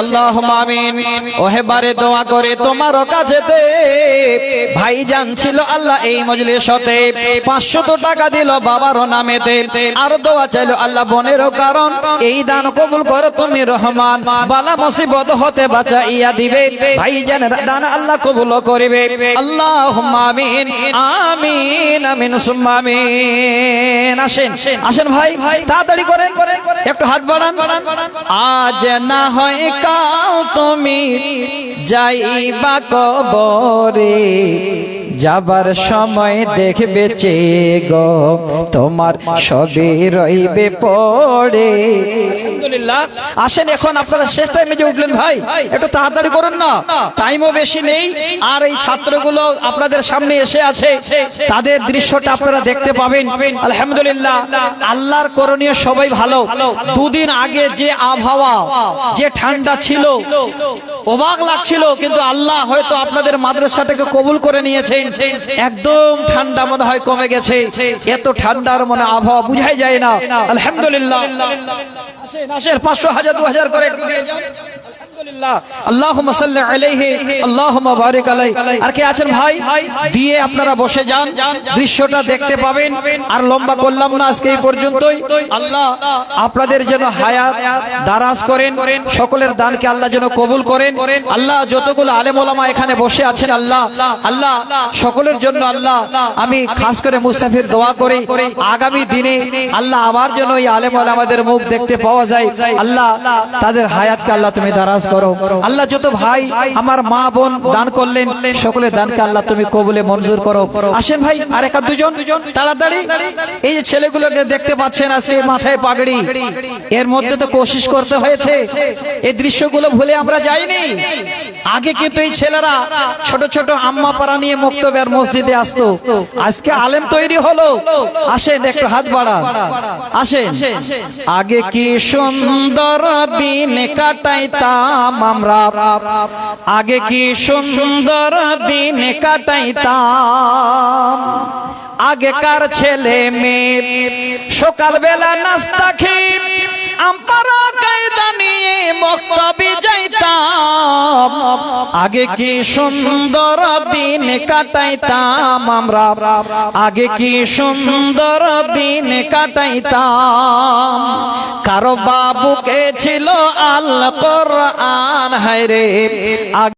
আল্লাহুম্মা আমিন। ওহেবারে দোয়া করে তোমার কাছেতে ভাইজান ছিল আল্লাহ এই মজলিসতে 500 টাকা দিল বাবার নামেতে, আর দোয়া চাইলো আল্লাহ বোনেরও কারণ এই দান কবুল করো তুমি রহমান, বালা মুসিবত হতে বাঁচাইয়া দিবে, ভাইজানের দান আল্লাহ কবুল করিবে। আল্লাহুম্মা আমিন আমিন আমিন সুম্মা আমিন। আসেন আসেন ভাই, তাড়াতাড়ি করেন, একটু হাত বাড়ান। আজ না হয় কাল তুমি যাইবা কবরে, যাবার সময় দেখবে চে গো তোমার সবই রইবে পড়ে। আলহামদুলিল্লাহ। আসেন এখন আপনারা শেষ টাইমে যে উঠলেন ভাই, একটু তাড়াতাড়ি করুন না, টাইমও বেশি নেই। আর এই ছাত্রগুলো আপনাদের সামনে এসে আছে, তাদের দৃশ্যটা আপনারা দেখতে পাবেন। আলহামদুলিল্লাহ, আল্লাহর করণীয় সবাই ভালো। দুদিন আগে যে আবহাওয়া, যে ঠান্ডা ছিল, অবাক লাগছিল, কিন্তু আল্লাহ হয়তো আপনাদের মাদ্রাসাটাকে কবুল করে নিয়েছেন। একদম ঠান্ডা মনে হয় কমে গেছে, এত ঠান্ডার মনে আবহাওয়া বুঝাই যায় না। আলহামদুলিল্লাহ। আসেন আসেন, 500 1000 2000 করে একটু দিয়ে যান। আল্লাহুম্মা সাল্লি আলাইহি আল্লাহুম্মা বারিক আলাইহি। আর কে আছেন ভাই, দিয়ে আপনারা বসে যান, দৃশ্যটা দেখতে পাবেন। আর লম্বা করলাম না, আজকে এই পর্যন্তই। আল্লাহ আপনাদের যেন হায়াত দারাজ করেন, সকলের দানকে আল্লাহ যেন কবুল করেন। আল্লাহ যতগুলো আলেম ওলামা এখানে বসে আছেন, আল্লাহ আল্লাহ সকলের জন্য আল্লাহ আমি খাস করে মুসাফির দোয়া করি, আগামী দিনে আল্লাহ আমার জন্য এই আলেম ওলামাদের মুখ দেখতে পাওয়া যায়। আল্লাহ তাদের হায়াতকে আল্লাহ তুমি দারাজ করো। আল্লাহ যত ভাই আমার মা বোন দান করলেন, সকলের দানকে আল্লাহ তুমি কবুলে মঞ্জুর করো। আসেন ভাই, আর এক দুজন তাড়াতাড়ি। এই যে ছেলেগুলোকে দেখতে পাচ্ছেন আজকে মাথায় পাগড়ি, এর মধ্যে তো কোশিশ করতে হয়েছে। এই দৃশ্যগুলো ভুলে আমরা যাইনি। আগে কিন্তু এই ছেলেরা ছোট ছোট আম্মা পাড়া নিয়ে মুক্তবের মসজিদে আসতো, আজকে আলেম তৈরি হলো। আসেন একটু হাত বাড়ান, আসেন। আগে কি সুন্দর দিন কাটাইতাম আমরা, আগে কি সুন্দর দিন কাটাইতাম, আগেকার ছেলে মেয়ে সকালবেলা নাস্তা খেয়ে আমপারা কায়দা নিয়ে মক্তবে যাইতাম, আগে কি সুন্দর দিন কাটাইতাম আমরা, আগে কি সুন্দর দিন কাটাইতাম। কারো বাবুকে ছিল আল কোরআন, হায়রে